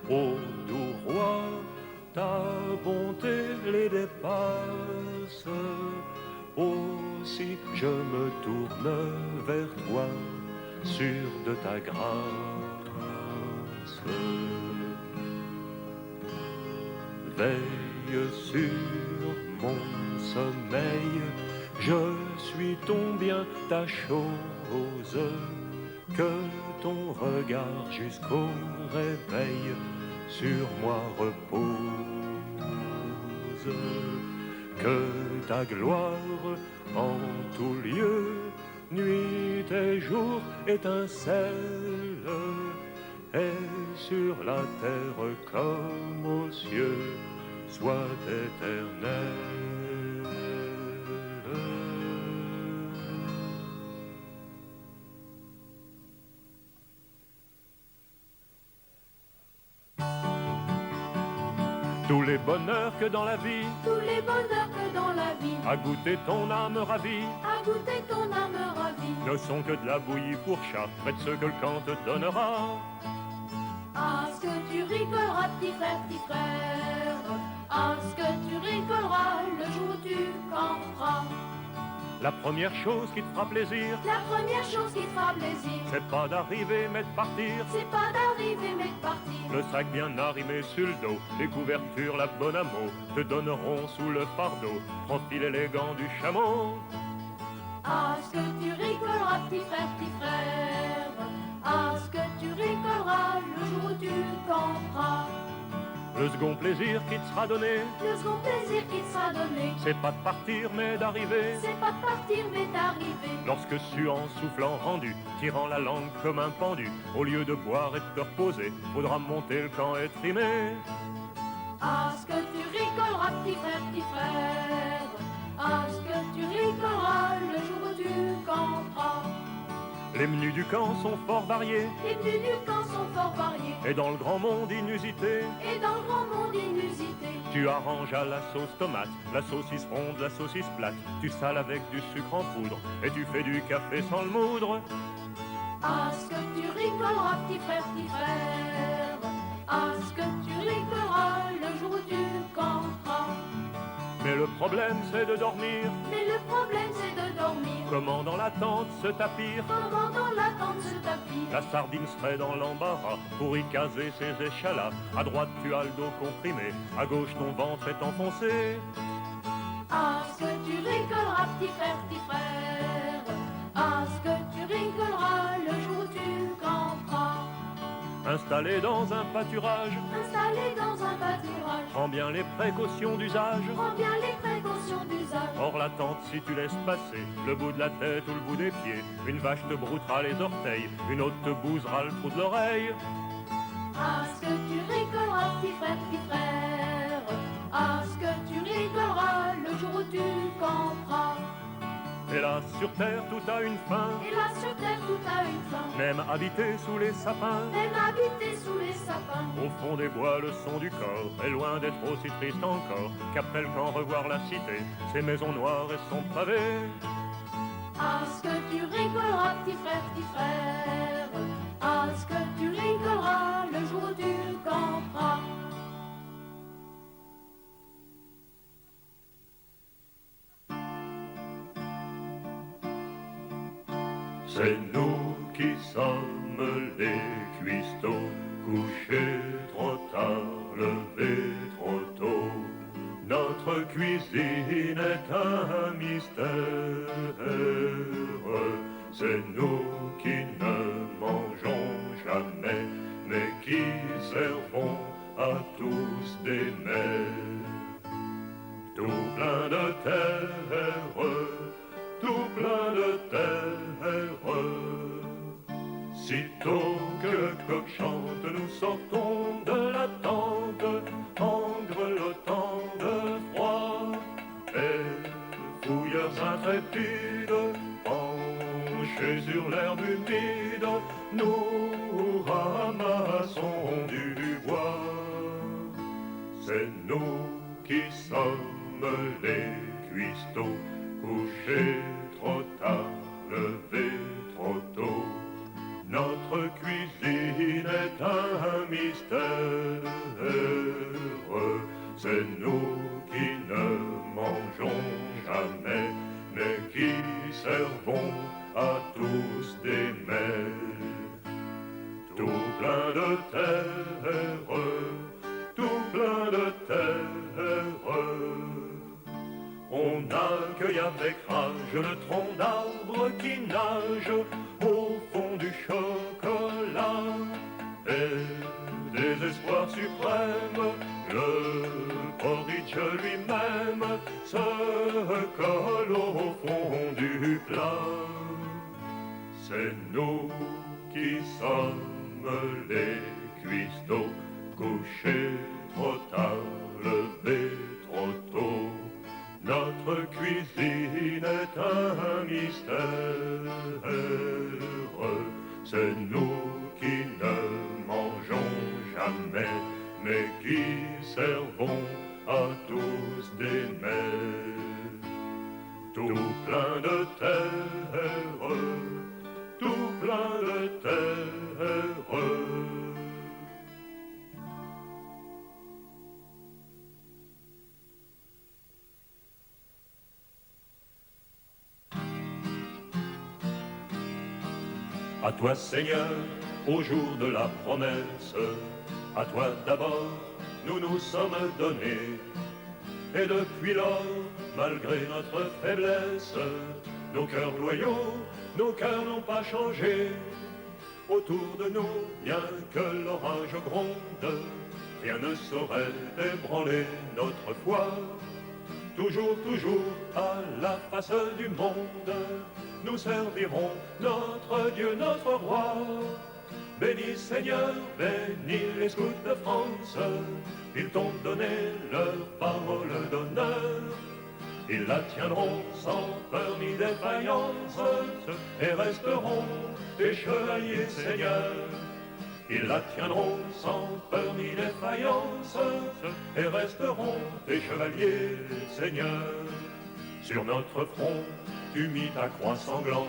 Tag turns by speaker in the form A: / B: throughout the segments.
A: Ô doux roi, ta bonté les dépasse. Aussi je me tourne vers toi, sûr de ta grâce. Veille sur mon sommeil, je suis ton bien, ta chose, que ton regard jusqu'au réveil sur moi repose, que ta gloire en tout lieu, nuit et jour étincelle, et sur la terre comme aux cieux, soit éternelle. Tous les bonheurs que dans la vie,
B: tous les bonheurs que dans la vie,
A: à goûter ton âme ravie,
B: à goûter ton âme ravie,
A: ne sont que de la bouillie pour chat, près de ce que le camp te donnera.
B: À ce que tu rigoleras, petit frère, à ce que tu rigoleras le jour où tu camperas.
A: La première chose qui te fera plaisir,
B: la première chose qui te fera plaisir,
A: c'est pas d'arriver mais de partir,
B: c'est pas d'arriver mais de partir.
A: Le sac bien arrimé sur le dos, les couvertures, la bonne amour, te donneront sous le fardeau, profil élégant du chameau.
B: À ce que tu rigoleras, petit frère, à ce que tu rigoleras le jour où tu camperas.
A: Le second plaisir qui te sera donné,
B: le second plaisir qui te sera donné,
A: c'est pas de partir mais d'arriver,
B: c'est pas de partir mais d'arriver.
A: Lorsque suant, soufflant, rendu, tirant la langue comme un pendu, au lieu de boire et de te reposer, faudra monter le camp et trimer.
B: À ce que tu rigoleras, petit frère, à ce que tu rigoleras le jour où tu camperas.
A: Les menus du camp sont fort variés,
B: les menus du camp sont fort variés,
A: et dans le grand monde inusité,
B: et dans le grand monde inusité,
A: tu arranges à la sauce tomate, la saucisse ronde, la saucisse plate, tu sales avec du sucre en poudre, et tu fais du café sans le moudre.
B: À ce que tu rigoleras, petit frère, à ce que tu rigoleras le jour où tu camperas.
A: Mais le problème c'est de dormir,
B: mais le problème c'est de dormir.
A: Comment dans la tente se tapir,
B: comment dans la tente se tapir.
A: La sardine serait dans l'embarras pour y caser ses échalas. À droite tu as le dos comprimé, à gauche ton ventre est enfoncé.
B: À ce que tu rigoleras, petit frère, à ce que tu rigoleras le jour où tu camperas.
A: Installé dans un pâturage,
B: installé dans un pâturage,
A: prends bien les précautions d'usage,
B: prends bien les précautions d'usage.
A: Hors la tente, si tu laisses passer le bout de la tête ou le bout des pieds, une vache te broutera les orteils, une autre te bousera le trou de l'oreille.
B: À ce que tu rigoleras, petit frère, à ce que tu rigoleras le jour où tu camperas.
A: Et là sur terre tout a une fin,
B: et là sur terre tout a une fin,
A: même habité sous les sapins,
B: même habité sous les sapins.
A: Au fond des bois le son du corps est loin d'être aussi triste encore qu'après le camp revoir la cité, ses maisons noires et son pavé.
B: À ce que tu rigoleras, petit frère, à ce que tu rigoleras le jour où tu camperas.
A: C'est nous qui sommes les cuistots, couchés trop tard, levés trop tôt. Notre cuisine est un mystère, c'est nous qui ne mangeons jamais, mais qui servons à tous des mets. Tout plein de terre, tout plein de terre. Sitôt que le coq chante, nous sortons de la tente, en grelottant de froid. Et fouilleurs intrépides, penchés sur l'herbe humide, nous ramassons du bois. C'est nous qui sommes les cuistots, couchés trop tard, levés trop tôt. Notre cuisine est un mystère. C'est nous qui ne mangeons jamais, mais qui servons à tous des mets. Tout plein de terre, tout plein de terre. On accueille avec rage le tronc d'arbre qui nage au fond du chocolat. Et désespoir suprême, le porridge lui-même se colle au fond du plat. C'est nous qui sommes les cuistots, couchés trop tard, levés trop tôt. Notre cuisine est un mystère. C'est nous qui ne mangeons jamais, mais qui servons à tous des mets. Tout plein de terre, tout plein de terre. À toi Seigneur, au jour de la promesse, à toi d'abord nous nous sommes donnés. Et depuis lors, malgré notre faiblesse, nos cœurs loyaux, nos cœurs n'ont pas changé. Autour de nous, bien que l'orage gronde, rien ne saurait ébranler notre foi. Toujours, toujours, à la face du monde, nous servirons notre Dieu, notre roi. Bénis Seigneur, bénis les scouts de France, ils t'ont donné leur parole d'honneur. Ils la tiendront sans peur ni défaillance, et resteront tes chevaliers Seigneur. Ils la tiendront sans peur ni défaillance, et resteront tes chevaliers Seigneur. Sur notre front, tu mis ta croix sanglante,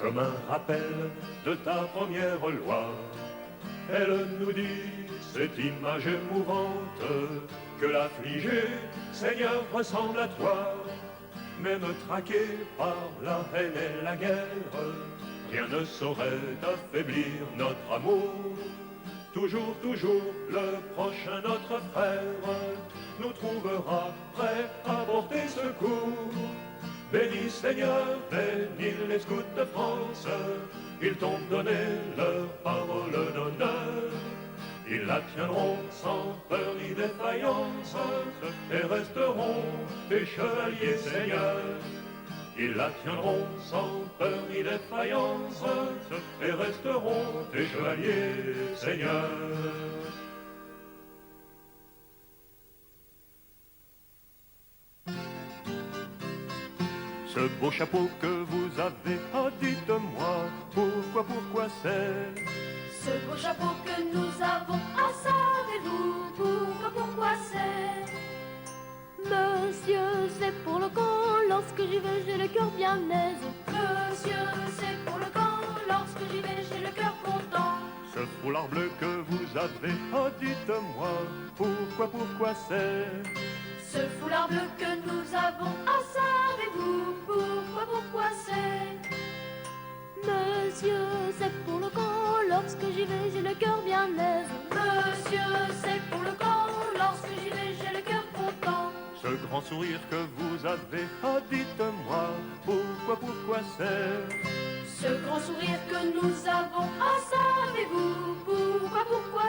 A: comme un rappel de ta première loi. Elle nous dit, cette image émouvante, que l'affligé, Seigneur, ressemble à toi. Même traqué par la haine et la guerre, rien ne saurait affaiblir notre amour. Toujours, toujours, le prochain, notre frère, nous trouvera prêt à porter secours. Bénis Seigneur, bénis les scouts de France, ils t'ont donné leur parole d'honneur. Ils la tiendront sans peur ni défaillance, et resteront tes chevaliers Seigneur. Ils la tiendront sans peur ni défaillance, et resteront tes chevaliers Seigneur. Ce beau chapeau que vous avez, oh dites-moi, pourquoi c'est?
B: Ce beau chapeau que nous avons, ah savez-vous pourquoi c'est?
C: Monsieur, c'est pour le camp, lorsque j'y vais, j'ai le cœur bien aise.
B: Monsieur, c'est pour le camp, lorsque j'y vais, j'ai le cœur content.
A: Ce foulard bleu que vous avez, oh dites-moi, pourquoi c'est?
B: Ce foulard bleu que nous avons, ah savez-vous pourquoi c'est?
C: Monsieur, c'est pour le camp, lorsque j'y vais, j'ai le cœur bien aise.
B: Monsieur, c'est pour le camp, lorsque j'y vais, j'ai le cœur content.
A: Ce grand sourire que vous avez, oh dites-moi, pourquoi c'est?
B: Ce grand sourire que nous avons, ah savez-vous pourquoi